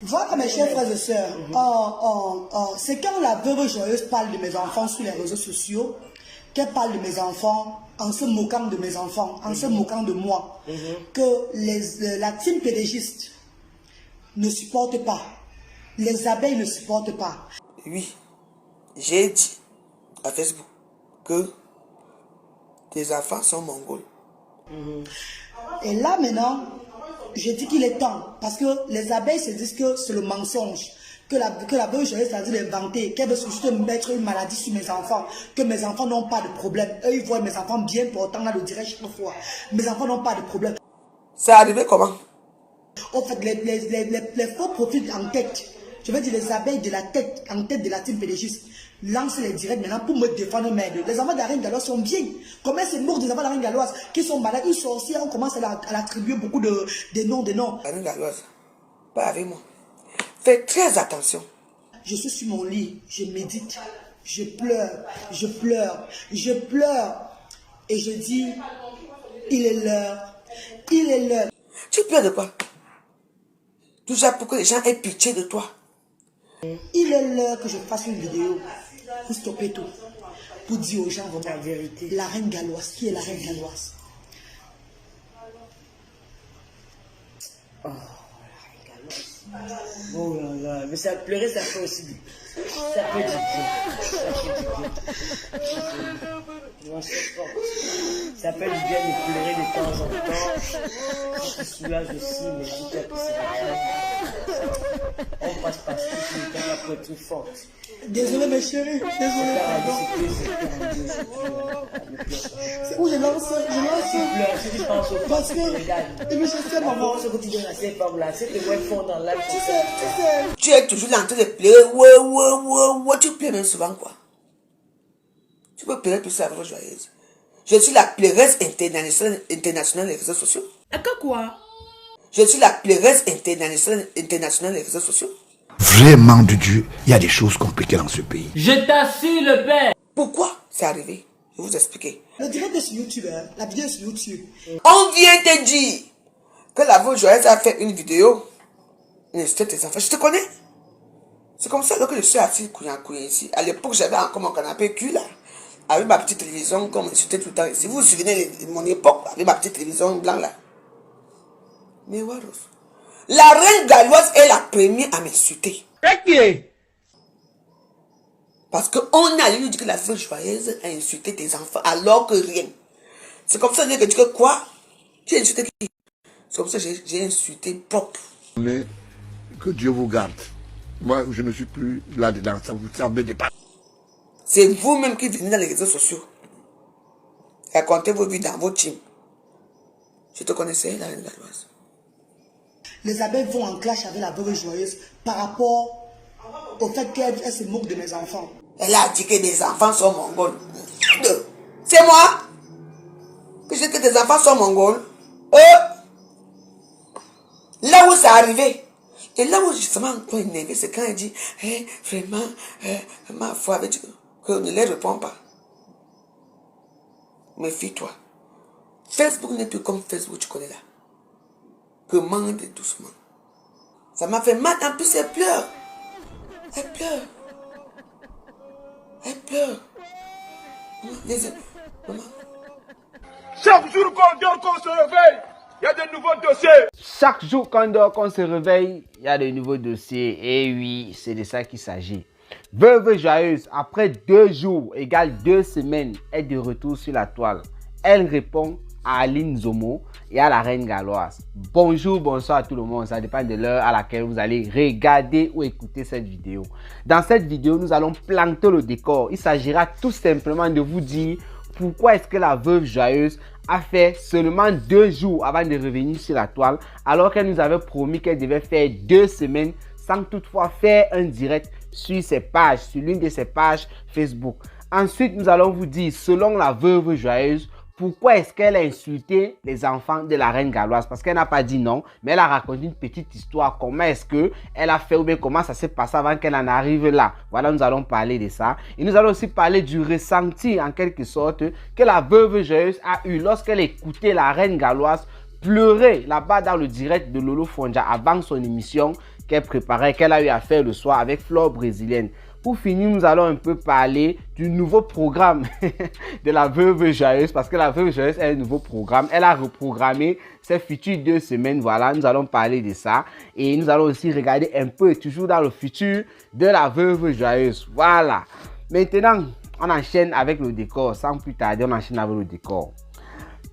Voilà, mes chers frères et sœurs, c'est quand la veuve joyeuse parle de mes enfants sur les réseaux sociaux, qu'elle parle de mes enfants en se moquant de mes enfants, en se moquant de moi, que la team pédagogiste ne supporte pas, les abeilles ne supportent pas. Oui, j'ai dit à Facebook que tes enfants sont mongols. Et là maintenant, je dis qu'il est temps, parce que les abeilles se disent que c'est le mensonge, que la veuve joyeuse a dit d'inventer, qu'elle veut juste mettre une maladie sur mes enfants, que mes enfants n'ont pas de problème. Eux, ils voient mes enfants bien portants, là, le dirait chaque fois. Mes enfants n'ont pas de problème. C'est arrivé comment? En fait, les faux profils en tête, je veux dire les abeilles de la tête, en tête de la team pédagogiste, lancent les directs maintenant pour me défendre. Les enfants de la reine galloise sont bien. Comment c'est mort des enfants de la reine galloise qui sont malades, une sorcière, on commence à l'attribuer beaucoup de noms. La reine galloise, pas avec moi. Fais très attention. Je suis sur mon lit, je médite, je pleure, je pleure, je pleure. Et je dis, il est l'heure, il est l'heure. Tu pleures de quoi? Tout ça pour que les gens aient pitié de toi. Il est l'heure que je fasse une vidéo pour stopper tout. Pour dire aux gens vraiment la vérité. La reine galloise, qui est la reine galloise? Oh, la reine galloise. Oh là là, mais ça pleurer, ça fait aussi du bien. Ça fait du bien. Ça fait du bien de pleurer de temps en temps. Ça te soulage aussi, mais dis-toi que c'est vrai. On passe par ce qui nous donne la poitrine forte. Désolé mes chéris, désolé. C'est où je lance. Parce que je sais maman. Ce que tu donnes à ces femmes-là, c'est que moi fond dans l'âge. Tu sais. Tu es toujours là en train de pleurer. Ouais. Tu pleures même souvent quoi. Tu peux pleurer plus la veuve joyeuse. Je suis la pleureuse internationale des réseaux sociaux. À quoi? Je suis la pleureuse internationale des réseaux sociaux. Vraiment de Dieu, il y a des choses compliquées dans ce pays. Je t'assure le père. Pourquoi c'est arrivé? Je vais vous expliquer. Le direct est sur YouTube, hein? La vidéo est sur YouTube. On vient te dire que la veuve joyeuse a fait une vidéo. Il insulte tes enfants. Je te connais. C'est comme ça que je suis assis ici. À l'époque, j'avais encore mon canapé cul là. Avec ma petite télévision, comme j'étais tout le temps ici. Vous vous souvenez de mon époque, avec ma petite télévision blanche là. Mais Waros, la reine galloise est la première à m'insulter. Parce qu'on a lui dit que la veuve joyeuse a insulté tes enfants alors que rien. C'est comme ça que tu dis que quoi? Tu as insulté qui? C'est comme ça que j'ai insulté propre. Mais que Dieu vous garde. Moi, je ne suis plus là-dedans. Ça vous savez pas. C'est vous-même qui venez dans les réseaux sociaux. Racontez vos vies dans vos teams. Je te connaissais, la reine galloise. Les abeilles vont en clash avec la veuve joyeuse par rapport au fait qu'elle se moque de mes enfants. Elle a dit que mes enfants sont mongols. C'est moi que j'ai dit que tes enfants sont mongols. Là où c'est arrivé. Et là où justement encore énervé, c'est quand elle dit, vraiment, ma foi avec Dieu, qu'on ne les répond pas. Méfie-toi. Facebook n'est plus comme Facebook, tu connais là. Commande doucement. Ça m'a fait mal, en plus elle pleure. Elle pleure. Elle pleure. Maman. Chaque jour qu'on dort, qu'on se réveille, il y a de nouveaux dossiers. Chaque jour qu'on dort, qu'on se réveille, il y a de nouveaux dossiers. Et oui, c'est de ça qu'il s'agit. Veuve joyeuse, après 2 jours, égale 2 semaines, est de retour sur la toile. Elle répond à Aline Zomo et à la reine galloise. Bonjour, bonsoir à tout le monde. Ça dépend de l'heure à laquelle vous allez regarder ou écouter cette vidéo. Dans cette vidéo, nous allons planter le décor. Il s'agira tout simplement de vous dire pourquoi est-ce que la veuve joyeuse a fait seulement 2 jours avant de revenir sur la toile, alors qu'elle nous avait promis qu'elle devait faire 2 semaines sans toutefois faire un direct sur ses pages, sur l'une de ses pages Facebook. Ensuite, nous allons vous dire, selon la veuve joyeuse, pourquoi est-ce qu'elle a insulté les enfants de la reine galloise? Parce qu'elle n'a pas dit non, mais elle a raconté une petite histoire. Comment est-ce qu'elle a fait ou bien comment ça s'est passé avant qu'elle en arrive là? Voilà, nous allons parler de ça. Et nous allons aussi parler du ressenti, en quelque sorte, que la veuve joyeuse a eu lorsqu'elle écoutait la reine galloise pleurer là-bas dans le direct de Lolo Fonja avant son émission, qu'elle préparait, qu'elle a eu à faire le soir avec Flore brésilienne. Pour finir, nous allons un peu parler du nouveau programme de la Veuve Joyeuse, parce que la Veuve Joyeuse est un nouveau programme. Elle a reprogrammé ses futures 2 semaines. Voilà, nous allons parler de ça. Et nous allons aussi regarder un peu, toujours dans le futur, de la Veuve Joyeuse. Voilà. Maintenant, on enchaîne avec le décor. Sans plus tarder, on enchaîne avec le décor.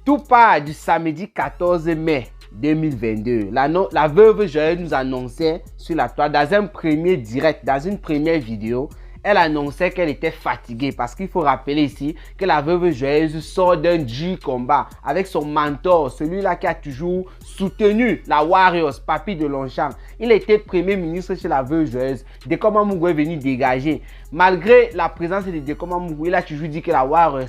Tout part du samedi 14 mai 2022. La Veuve Joyeuse nous annonçait sur la toile, dans un premier direct, dans une première vidéo, elle annonçait qu'elle était fatiguée, parce qu'il faut rappeler ici que la Veuve Joyeuse sort d'un dur combat avec son mentor, celui-là qui a toujours soutenu la Warriors, Papy de Longchamp. Il était premier ministre chez la Veuve Joyeuse. Dekoma Mugu est venu dégager. Malgré la présence de Dekoma Mugu, il a toujours dit que la Warriors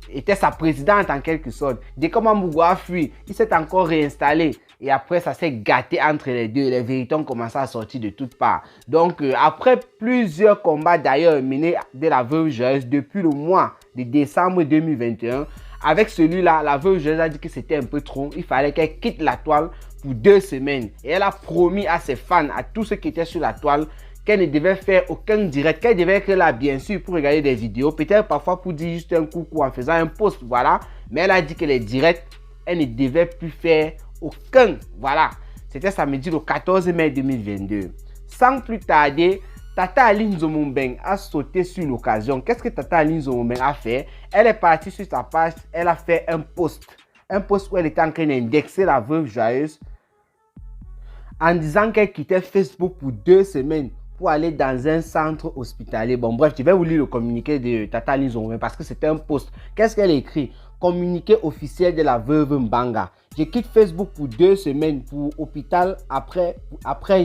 était sa présidente en quelque sorte. Dekoma Mugu a fui, il s'est encore réinstallé. Et après, ça s'est gâté entre les deux. Les vérités ont commencé à sortir de toutes parts. Donc, après plusieurs combats d'ailleurs menés de la Veuve Joyeuse depuis le mois de décembre 2021, avec celui-là, la Veuve Joyeuse a dit que c'était un peu trop. Il fallait qu'elle quitte la toile pour 2 semaines. Et elle a promis à ses fans, à tous ceux qui étaient sur la toile, qu'elle ne devait faire aucun direct, qu'elle devait être là bien sûr pour regarder des vidéos, peut-être parfois pour dire juste un coucou en faisant un post, voilà. Mais elle a dit que les directs, elle ne devait plus faire aucun, voilà. C'était samedi le 14 mai 2022. Sans plus tarder, Tata Aline Nzomo Mbeng a sauté sur l'occasion. Qu'est-ce que Tata Aline Nzomo Mbeng a fait? Elle est partie sur sa page, elle a fait un post où elle était en train d'indexer la Veuve Joyeuse en disant qu'elle quittait Facebook pour 2 semaines pour aller dans un centre hospitalier. Bon, bref, je vais vous lire le communiqué de Tata Aline Nzomo Mbeng parce que c'était un post. Qu'est-ce qu'elle a écrit? Communiqué officiel de la Veuve Mbanga. Je quitte Facebook pour 2 semaines pour hôpital. Après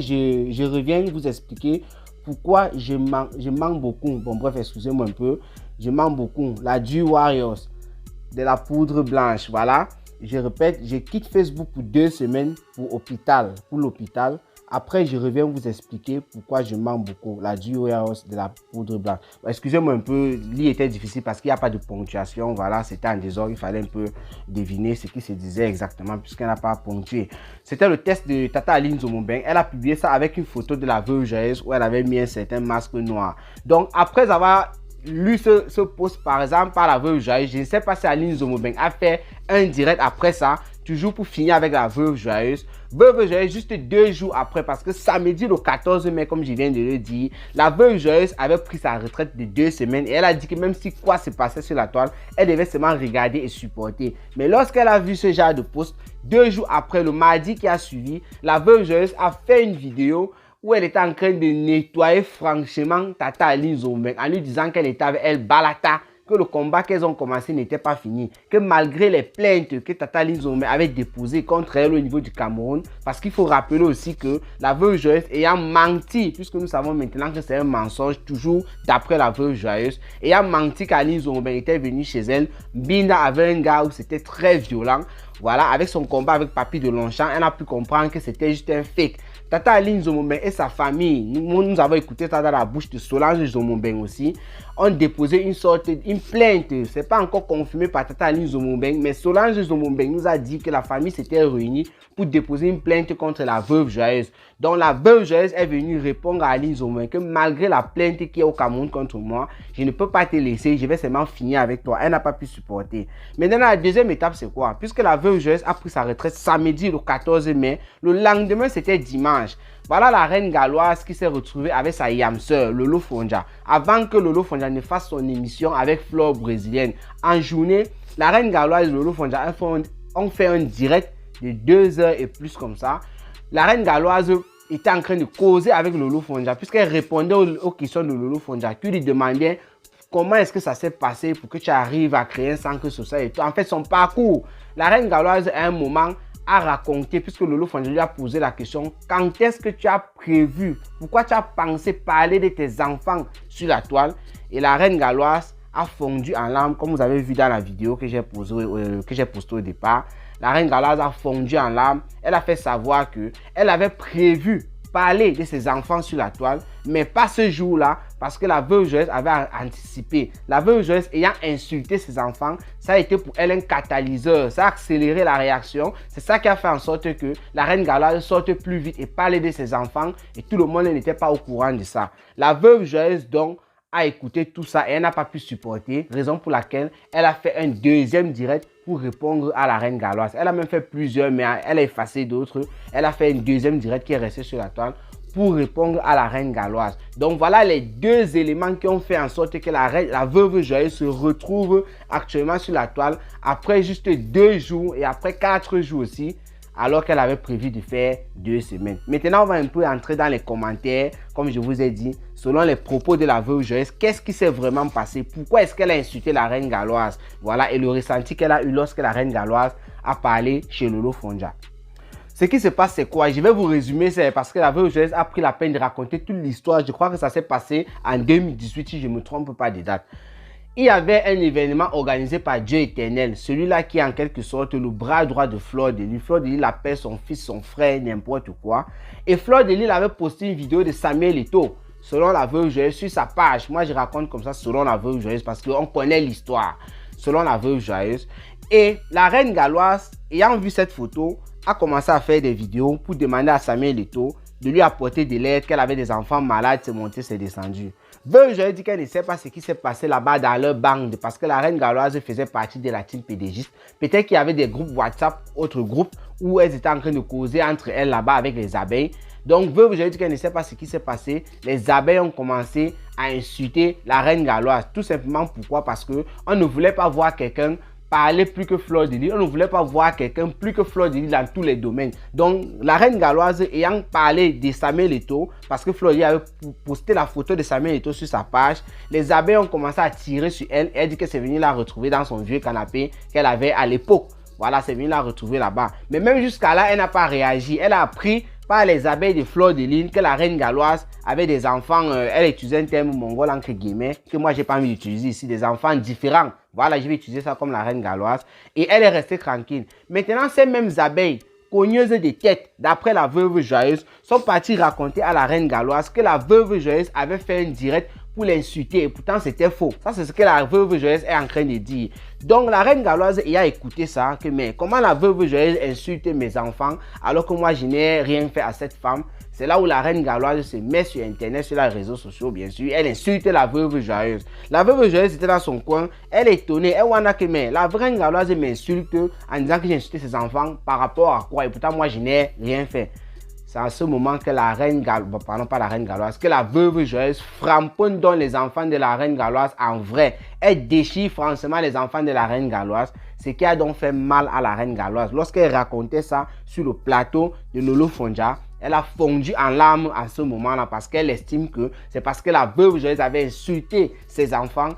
je reviens vous expliquer pourquoi je manque beaucoup. Bon, bref, excusez-moi un peu. Je manque beaucoup. La du Warriors, de la poudre blanche. Voilà. Je répète, je quitte Facebook pour 2 semaines pour l'hôpital. Après, je reviens vous expliquer pourquoi je manque beaucoup. La du Warriors, de la poudre blanche. Excusez-moi un peu, lire était difficile parce qu'il n'y a pas de ponctuation. Voilà, c'était en désordre. Il fallait un peu deviner ce qui se disait exactement puisqu'elle n'a pas ponctué. C'était le test de Tata Aline Nzomo Mbeng. Elle a publié ça avec une photo de la Veuve Joyeuse où elle avait mis un certain masque noir. Donc, après avoir lu ce post par exemple par la Veuve Joyeuse, je ne sais pas si Aline Nzomo Mbeng a fait un direct après ça, toujours pour finir avec la Veuve Joyeuse. Veuve Joyeuse juste 2 jours après, parce que samedi le 14 mai, comme je viens de le dire, la Veuve Joyeuse avait pris sa retraite de 2 semaines et elle a dit que même si quoi se passait sur la toile, elle devait seulement regarder et supporter. Mais lorsqu'elle a vu ce genre de post, 2 jours après, le mardi qui a suivi, la Veuve Joyeuse a fait une vidéo où elle était en train de nettoyer franchement Tata Aline Nzomo Mbeng en lui disant qu'elle était avec elle Balata, que le combat qu'elles ont commencé n'était pas fini, que malgré les plaintes que Tata Aline Nzomo Mbeng avait déposées contre elle au niveau du Cameroun, parce qu'il faut rappeler aussi que la Veuve Joyeuse ayant menti, puisque nous savons maintenant que c'est un mensonge toujours d'après la Veuve Joyeuse, ayant menti qu'Aline Nzomo Mbeng était venue chez elle, Binda avait un gars où c'était très violent, voilà, avec son combat avec Papy de Longchamp, elle a pu comprendre que c'était juste un fake. Tata Aline Nzomo Mbeng et sa famille, nous avons écouté ça dans la bouche de Solange Nzomo Mbeng aussi, ont déposé une plainte. C'est pas encore confirmé par Tata Aline Nzomo Mbeng, mais Solange Nzomo Mbeng nous a dit que la famille s'était réunie pour déposer une plainte contre la Veuve Joyeuse. Donc la Veuve Joyeuse est venue répondre à Aline Nzomo Mbeng que malgré la plainte qui est au Cameroun contre moi, je ne peux pas te laisser, je vais seulement finir avec toi. Elle n'a pas pu supporter. Maintenant, la deuxième étape, c'est quoi? Puisque la Veuve Joyeuse a pris sa retraite samedi le 14 mai, le lendemain, c'était dimanche. Voilà la reine galloise qui s'est retrouvée avec sa yam-sœur, Lolo Fonja. Avant que Lolo Fonja ne fasse son émission avec Flore brésilienne. En journée, la reine galloise et Lolo Fonja ont fait un direct de 2 heures et plus comme ça. La reine galloise était en train de causer avec Lolo Fonja puisqu'elle répondait aux questions de Lolo Fonja qui lui demandait comment est-ce que ça s'est passé pour que tu arrives à créer un centre social et tout. En fait, son parcours. La reine galloise, à un moment, a raconté, puisque Lolo Fonja lui a posé la question, quand est-ce que tu as prévu, pourquoi tu as pensé parler de tes enfants sur la toile? Et la reine galloise a fondu en larmes, comme vous avez vu dans la vidéo que j'ai postée au départ. La reine galloise a fondu en larmes. Elle a fait savoir que elle avait prévu parler de ses enfants sur la toile, mais pas ce jour-là, parce que la veuve joyeuse avait anticipé. La veuve joyeuse ayant insulté ses enfants, ça a été pour elle un catalyseur, ça a accéléré la réaction. C'est ça qui a fait en sorte que la reine Galoise sorte plus vite et parle de ses enfants, et tout le monde n'était pas au courant de ça. La veuve joyeuse donc a écouté tout ça et elle n'a pas pu supporter, raison pour laquelle elle a fait un deuxième direct pour répondre à la reine Galoise. Elle a même fait plusieurs, mais elle a effacé d'autres. Elle a fait un deuxième direct qui est resté sur la toile pour répondre à la reine Galoise. Donc voilà les deux éléments qui ont fait en sorte que la veuve joyeuse se retrouve actuellement sur la toile après juste 2 jours et après 4 jours aussi, alors qu'elle avait prévu de faire 2 semaines. Maintenant, on va un peu entrer dans les commentaires, comme je vous ai dit, selon les propos de la veuve joyeuse, qu'est-ce qui s'est vraiment passé? Pourquoi est-ce qu'elle a insulté la reine Galoise? Voilà, et le ressenti qu'elle a eu lorsque la reine Galoise a parlé chez Lolo Fonja. Ce qui se passe, c'est quoi? Je vais vous résumer, c'est parce que la veuve joyeuse a pris la peine de raconter toute l'histoire. Je crois que ça s'est passé en 2018, si je ne me trompe pas des dates. Il y avait un événement organisé par Dieu éternel, celui-là qui est en quelque sorte le bras droit de Fleur de Lys. Fleur de Lys appelle son fils, son frère, n'importe quoi. Et Fleur de Lys avait posté une vidéo de Samuel Eto'o, selon la veuve joyeuse, sur sa page. Moi, je raconte comme ça selon la veuve joyeuse parce qu'on connaît l'histoire, selon la veuve joyeuse. Et la reine Galoise, ayant vu cette photo, a commencé à faire des vidéos pour demander à Samuel Eto'o de lui apporter de l'aide, qu'elle avait des enfants malades, c'est monté, c'est descendu. Veuve joyeuse dit qu'elle ne sait pas ce qui s'est passé là-bas dans leur bande parce que la reine Galoise faisait partie de la team pédégiste. Peut-être qu'il y avait des groupes WhatsApp, autres groupes, où elles étaient en train de causer entre elles là-bas avec les abeilles. Donc veuve joyeuse dit qu'elle ne sait pas ce qui s'est passé. Les abeilles ont commencé à insulter la reine Galoise. Tout simplement pourquoi? Parce qu'on ne voulait pas voir quelqu'un parler plus que Fleur de Lys. On ne voulait pas voir quelqu'un plus que Fleur de Lys dans tous les domaines. Donc, la reine Galoise ayant parlé de Samuel Eto'o, parce que Fleur de Lys avait posté la photo de Samuel Eto'o sur sa page, les abeilles ont commencé à tirer sur elle. Elle dit que c'est venu la retrouver dans son vieux canapé qu'elle avait à l'époque. Voilà, c'est venu la retrouver là-bas. Mais même jusqu'à là, elle n'a pas réagi. Elle a appris par les abeilles de Fleur de Lys que la reine Galoise avait des enfants, elle utilisait un terme mongol entre guillemets, que moi j'ai pas envie d'utiliser ici, des enfants différents. Voilà, je vais utiliser ça comme la reine Galoise. Et elle est restée tranquille. Maintenant, ces mêmes abeilles, cogneuses des têtes, d'après la veuve joyeuse, sont parties raconter à la reine Galoise que la veuve joyeuse avait fait un direct pour l'insulter. Et pourtant, c'était faux. Ça, c'est ce que la veuve joyeuse est en train de dire. Donc, la reine Galoise ayant écouté ça, que mais comment la veuve joyeuse insulte mes enfants alors que moi, je n'ai rien fait à cette femme? C'est là où la reine Galoise se met sur Internet, sur les réseaux sociaux, bien sûr. Elle insulte la veuve joyeuse. La veuve joyeuse était dans son coin. Elle est étonnée. Elle voit que mais la reine Galoise m'insulte en disant que j'ai insulté ses enfants par rapport à quoi? Et pourtant, moi, je n'ai rien fait. C'est à ce moment que la reine Galoise, pardon, pas la reine Galoise, que la veuve joyeuse framponne dans les enfants de la reine Galoise en vrai. Elle déchire franchement les enfants de la reine Galoise, ce qui a donc fait mal à la reine Galoise. Lorsqu'elle racontait ça sur le plateau de Lolo Fonja, elle a fondu en larmes à ce moment-là parce qu'elle estime que c'est parce que la veuve joyeuse avait insulté ses enfants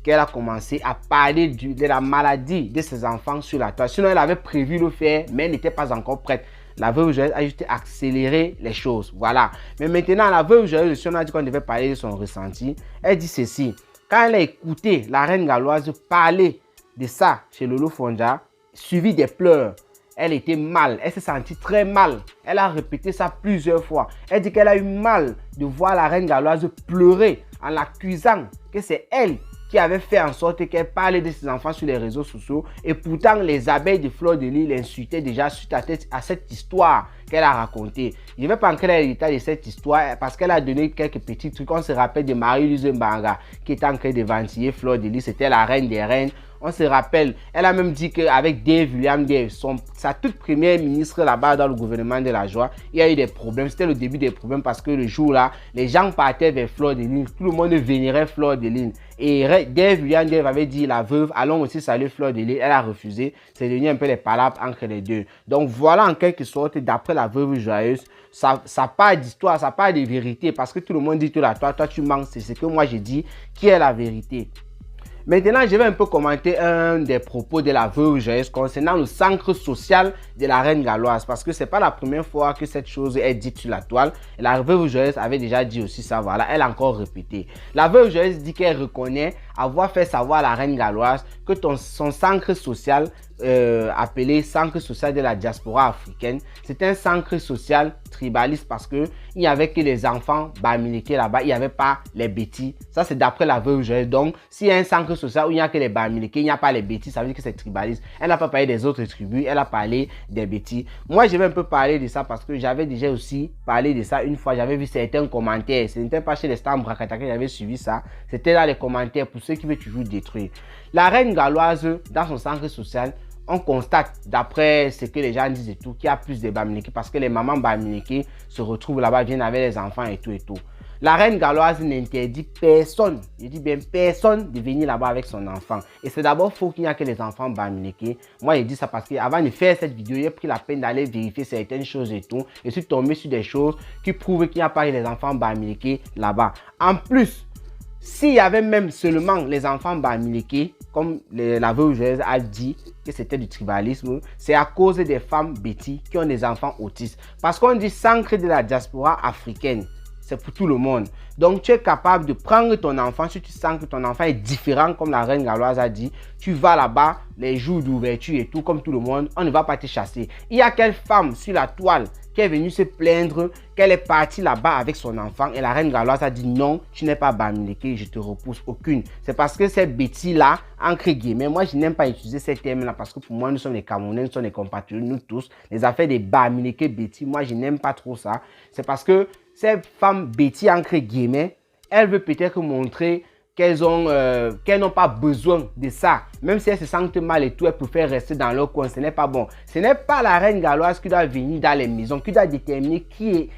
qu'elle a commencé à parler de la maladie de ses enfants sur la toile. Sinon, elle avait prévu le faire, mais elle n'était pas encore prête. La veuve joyeuse a juste accéléré les choses. Voilà. Mais maintenant, la veuve joyeuse, si on a dit qu'on devait parler de son ressenti, elle dit ceci. Quand elle a écouté la reine Galoise parler de ça chez Lolo Fonja, suivi des pleurs, elle était mal. Elle s'est sentie très mal. Elle a répété ça plusieurs fois. Elle dit qu'elle a eu mal de voir la reine Galoise pleurer en l'accusant que c'est elle qui avait fait en sorte qu'elle parlait de ses enfants sur les réseaux sociaux. Et pourtant, les abeilles de Fleur de Lys l'insultaient déjà suite à cette histoire qu'elle a racontée. Je ne vais pas entrer dans les détails de cette histoire parce qu'elle a donné quelques petits trucs. On se rappelle de Marie-Louise Mbanga qui était en train de ventiller Fleur de Lys. C'était la reine des reines. On se rappelle, elle a même dit qu'avec Dave William Dave, sa toute première ministre là-bas dans le gouvernement de la joie, il y a eu des problèmes. C'était le début des problèmes parce que le jour-là, les gens partaient vers Fleur de Lys. Tout le monde vénérait Fleur de Lys. Et Dave William Dave avait dit, la veuve, allons aussi saluer Fleur de Lys. Elle a refusé. C'est devenu un peu les palabres entre les deux. Donc voilà en quelque sorte, d'après la veuve joyeuse, ça part d'histoire, ça part de vérité. Parce que tout le monde dit, toi tu manques. C'est ce que moi j'ai dit, qui est la vérité. Maintenant, je vais un peu commenter un des propos de la veuve joyeuse concernant le centre social de la reine Galoise. Parce que ce n'est pas la première fois que cette chose est dite sur la toile. Et la veuve joyeuse avait déjà dit aussi ça, voilà, elle a encore répété. La veuve joyeuse dit qu'elle reconnaît avoir fait savoir à la reine galloise que son centre social, appelé centre social de la diaspora africaine, c'est un centre social tribaliste parce que il n'y avait que les enfants bamileke là-bas, il n'y avait pas les bêtis. Ça, c'est d'après la veuve joyeuse. Donc, s'il y a un centre social où il n'y a que les bamileke, il n'y a pas les bêtis, ça veut dire que c'est tribaliste. Elle n'a pas parlé des autres tribus, elle a parlé des bêtis. Moi, je vais un peu parler de ça parce que j'avais déjà aussi parlé de ça une fois. J'avais vu certains commentaires. Ce n'était pas chez les Stambres Rakata que j'avais suivi ça. C'était dans les commentaires pour ceux qui veulent toujours détruire. La reine galloise, dans son centre social, on constate, d'après ce que les gens disent et tout, qu'il y a plus de bamileke parce que les mamans bamileke se retrouvent là-bas, viennent avec les enfants et tout et tout. La reine galloise n'interdit personne, je dis bien personne, de venir là-bas avec son enfant. Et c'est d'abord faux qu'il n'y a que les enfants bamileke. Moi, je dis ça parce qu'avant de faire cette vidéo, j'ai pris la peine d'aller vérifier certaines choses et tout. Et je suis tombé sur des choses qui prouvent qu'il n'y a pas les enfants bamileke là-bas. En plus, s'il y avait même seulement les enfants bamileke, comme la veuve joyeuse a dit que c'était du tribalisme, c'est à cause des femmes bêtis qui ont des enfants autistes. Parce qu'on dit centre de la diaspora africaine, c'est pour tout le monde. Donc tu es capable de prendre ton enfant, si tu sens que ton enfant est différent, comme la reine galloise a dit, tu vas là-bas, les jours d'ouverture et tout, comme tout le monde, on ne va pas te chasser. Il y a quelle femme sur la toile qui est venue se plaindre qu'elle est partie là-bas avec son enfant et la reine galloise a dit non, tu n'es pas bamileke, je te repousse. Aucune. C'est parce que ces bêtis-là, entre guillemets, moi je n'aime pas utiliser ces termes-là parce que pour moi nous sommes les Camerounais, nous sommes les compatriotes, nous tous, les affaires des bamileke bêtis, moi je n'aime pas trop ça. C'est parce que ces femmes bêtis, entre guillemets, elles veulent peut-être montrer qu'elles n'ont pas besoin de ça. Même si elles se sentent mal et tout, elles préfèrent rester dans leur coin. Ce n'est pas bon. Ce n'est pas la reine galloise qui doit venir dans les maisons, qui doit déterminer qui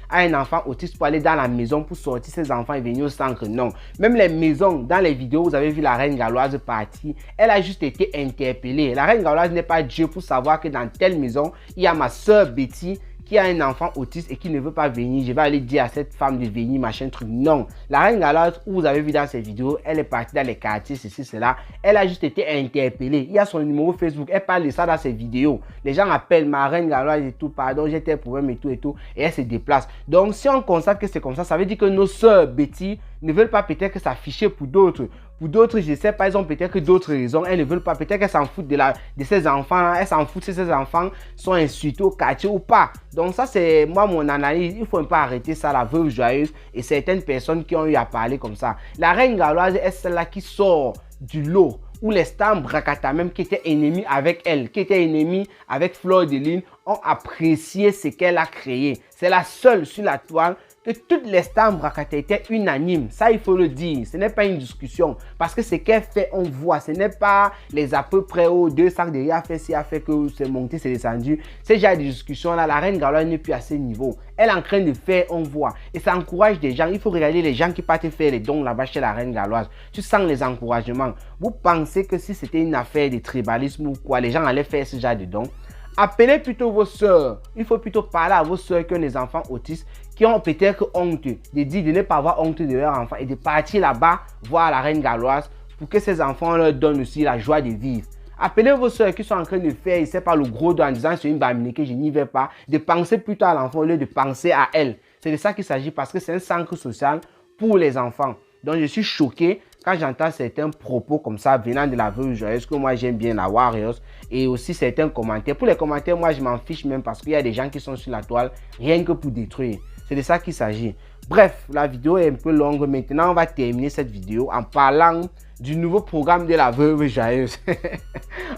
a un enfant autiste pour aller dans la maison, pour sortir ses enfants et venir au centre. Non. Même les maisons, dans les vidéos, vous avez vu la reine galloise partir. Elle a juste été interpellée. La reine galloise n'est pas Dieu pour savoir que dans telle maison, il y a ma soeur Betty qui a un enfant autiste et qui ne veut pas venir, je vais aller dire à cette femme de venir, machin truc. Non. La reine galloise, où vous avez vu dans ces vidéos, elle est partie dans les quartiers, ceci, cela. Elle a juste été interpellée. Il y a son numéro Facebook. Elle parle de ça dans ses vidéos. Les gens appellent ma reine galloise et tout, pardon, j'ai tel problème et tout et tout. Et elle se déplace. Donc, si on constate que c'est comme ça veut dire que nos sœurs Betty ne veulent pas peut-être s'afficher pour d'autres. Pour d'autres, je ne sais pas, ils ont peut-être que d'autres raisons. Elles ne veulent pas, peut-être qu'elles s'en foutent de ces enfants. Elles s'en foutent si ces enfants sont insultés au quartier ou pas. Donc ça, c'est moi mon analyse. Il faut un peu arrêter ça, la veuve joyeuse et certaines personnes qui ont eu à parler comme ça. La reine galloise est celle-là qui sort du lot. Où les Stambres Rakata même qui étaient ennemis avec elle, qui étaient ennemis avec Fleur de Lune, ont apprécié ce qu'elle a créé. C'est la seule sur la toile que toutes les Stambres Rakata étaient unanimes. Ça, il faut le dire. Ce n'est pas une discussion. Parce que ce qu'elle fait, on voit. Ce n'est pas les à peu près aux 2 sacs de riz a fait, si a fait que c'est monté, c'est descendu. C'est genre de discussion là. La reine galloise n'est plus à ce niveau. Elle est en train de faire, on voit. Et ça encourage des gens. Il faut regarder les gens qui partent faire les dons là-bas chez la reine galloise. Tu sens les encouragements. Vous pensez que si c'était une affaire de tribalisme ou quoi, les gens allaient faire ce genre de dons? Appelez plutôt vos soeurs. Il faut plutôt parler à vos soeurs qui ont des enfants autistes, qui ont peut-être honte de dire de ne pas avoir honte de leurs enfants et de partir là-bas voir la reine galloise pour que ces enfants leur donnent aussi la joie de vivre. Appelez vos soeurs qui sont en train de faire, je sais pas, le gros dos en disant c'est une bamileke, je n'y vais pas, de penser plutôt à l'enfant au lieu de penser à elle. C'est de ça qu'il s'agit parce que c'est un centre social pour les enfants. Donc je suis choqué quand j'entends certains propos comme ça venant de la veuve joyeuse, que moi j'aime bien la Warriors, et aussi certains commentaires. Pour les commentaires, moi je m'en fiche même parce qu'il y a des gens qui sont sur la toile rien que pour détruire. C'est de ça qu'il s'agit. Bref, la vidéo est un peu longue. Maintenant, on va terminer cette vidéo en parlant du nouveau programme de la veuve joyeuse.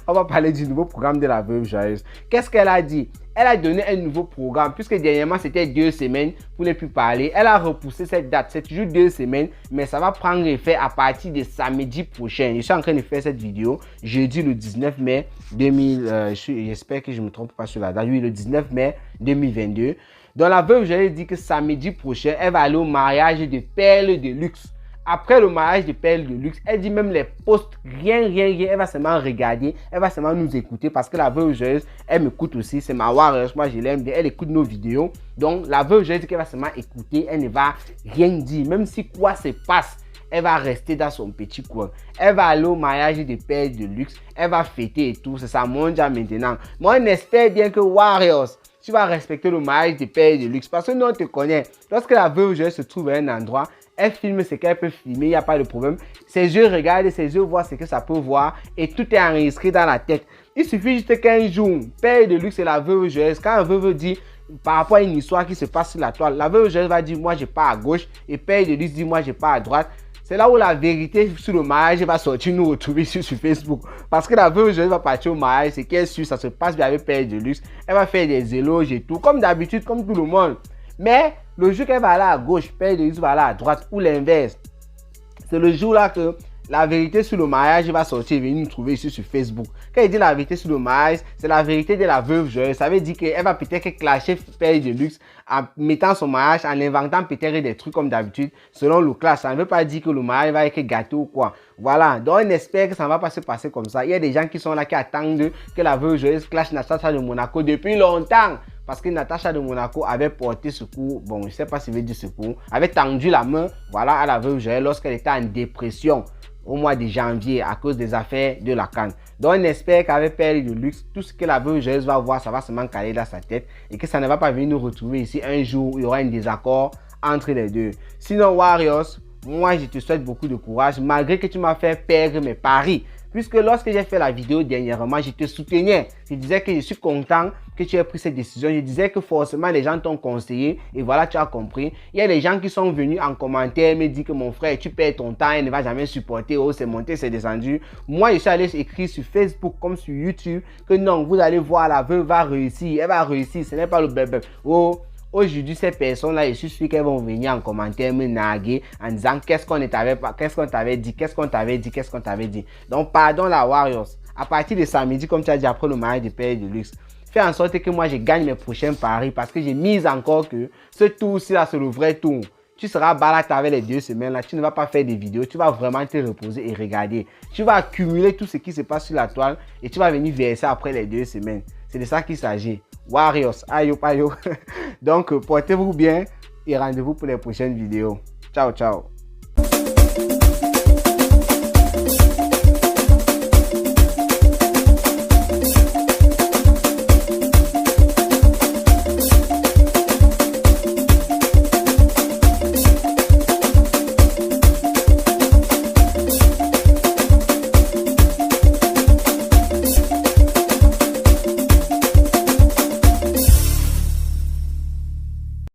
On va parler du nouveau programme de la veuve joyeuse. Qu'est-ce qu'elle a dit? Elle a donné un nouveau programme, puisque dernièrement c'était 2 semaines pour ne plus parler. Elle a repoussé cette date, c'est toujours 2 semaines, mais ça va prendre effet à partir de samedi prochain. Je suis en train de faire cette vidéo jeudi le 19 mai 2000, j'espère que je ne me trompe pas sur la date, oui, le 19 mai 2022. Donc la veuve joyeuse dit que samedi prochain, elle va aller au mariage de Perles de Luxe. Après le mariage de Perles de Luxe, elle dit même les posts, rien, elle va seulement regarder, elle va seulement nous écouter parce que la veuve joyeuse, elle m'écoute aussi, c'est ma warrior, moi je l'aime bien, elle écoute nos vidéos. Donc la veuve joyeuse dit qu'elle va seulement écouter, elle ne va rien dire, même si quoi se passe, elle va rester dans son petit coin. Elle va aller au mariage de Perles de Luxe, elle va fêter et tout, c'est ça mondial maintenant. Moi on espère bien que Warriors, tu vas respecter le mariage de Perles de Luxe parce que nous on te connaît. Lorsque la veuve joyeuse se trouve à un endroit, Elle filme ce qu'elle peut filmer, il n'y a pas de problème. Ses yeux regardent, ses yeux voient ce que ça peut voir et tout est enregistré dans la tête. Il suffit juste qu'un jour, Père de Luxe et la veuve joyeuse, quand la veuve dit par rapport à une histoire qui se passe sur la toile, la veuve joyeuse va dire moi je pars à gauche et Père de Luxe dit moi je pars à droite. C'est là où la vérité sur le mariage va sortir nous retrouver sur Facebook. Parce que la veuve joyeuse va partir au mariage, c'est qu'elle suit, ça se passe bien avec Père de Luxe. Elle va faire des éloges et tout, comme d'habitude, comme tout le monde. Mais le jour qu'elle va aller à gauche, Père de Luxe va aller à droite ou l'inverse. C'est le jour là que la vérité sur le mariage va sortir et venir nous trouver ici sur Facebook. Quand il dit la vérité sur le mariage, c'est la vérité de la veuve joyeuse. Ça veut dire qu'elle va peut-être clasher Père de Luxe en mettant son mariage, en inventant peut-être des trucs comme d'habitude, selon le clash. Ça ne veut pas dire que le mariage va être gâté ou quoi. Voilà, donc on espère que ça ne va pas se passer comme ça. Il y a des gens qui sont là qui attendent que la veuve joyeuse clash Natacha de Monaco depuis longtemps. Parce que Natacha de Monaco avait porté secours, bon je ne sais pas si veut dire secours, avait tendu la main, voilà, à la veuve joyeuse lorsqu'elle était en dépression au mois de janvier à cause des affaires de la CAN. Donc on espère qu'avec Père de Luxe, tout ce que la veuve joyeuse va voir, ça va seulement caler dans sa tête et que ça ne va pas venir nous retrouver ici un jour où il y aura un désaccord entre les deux. Sinon Warriors, moi je te souhaite beaucoup de courage malgré que tu m'as fait perdre mes paris. Puisque lorsque j'ai fait la vidéo dernièrement, je te soutenais. Je disais que je suis content que tu aies pris cette décision. Je disais que forcément les gens t'ont conseillé. Et voilà, tu as compris. Il y a des gens qui sont venus en commentaire me dire que mon frère, tu perds ton temps, il ne va jamais supporter. Oh, c'est monté, c'est descendu. Moi, je suis allé écrire sur Facebook comme sur YouTube que non, vous allez voir, la veuve va réussir. Elle va réussir. Ce n'est pas le bébé. Oh. Aujourd'hui, ces personnes-là, je suis sûr qu'elles vont venir en commentaire me narguer en disant qu'est-ce qu'on t'avait dit, qu'est-ce qu'on t'avait dit, qu'est-ce qu'on t'avait dit. Donc, pardon la Warriors. À partir de samedi, comme tu as dit après le mariage de Père de Luxe, fais en sorte que moi, je gagne mes prochains paris parce que j'ai mis encore que ce tour-ci, là, c'est le vrai tour. Tu seras balade avec les 2 semaines là, tu ne vas pas faire des vidéos, tu vas vraiment te reposer et regarder. Tu vas accumuler tout ce qui se passe sur la toile et tu vas venir verser après les 2 semaines. C'est de ça qu'il s'agit. Warriors, ayo payo. Donc, portez-vous bien et rendez-vous pour les prochaines vidéos. Ciao, ciao.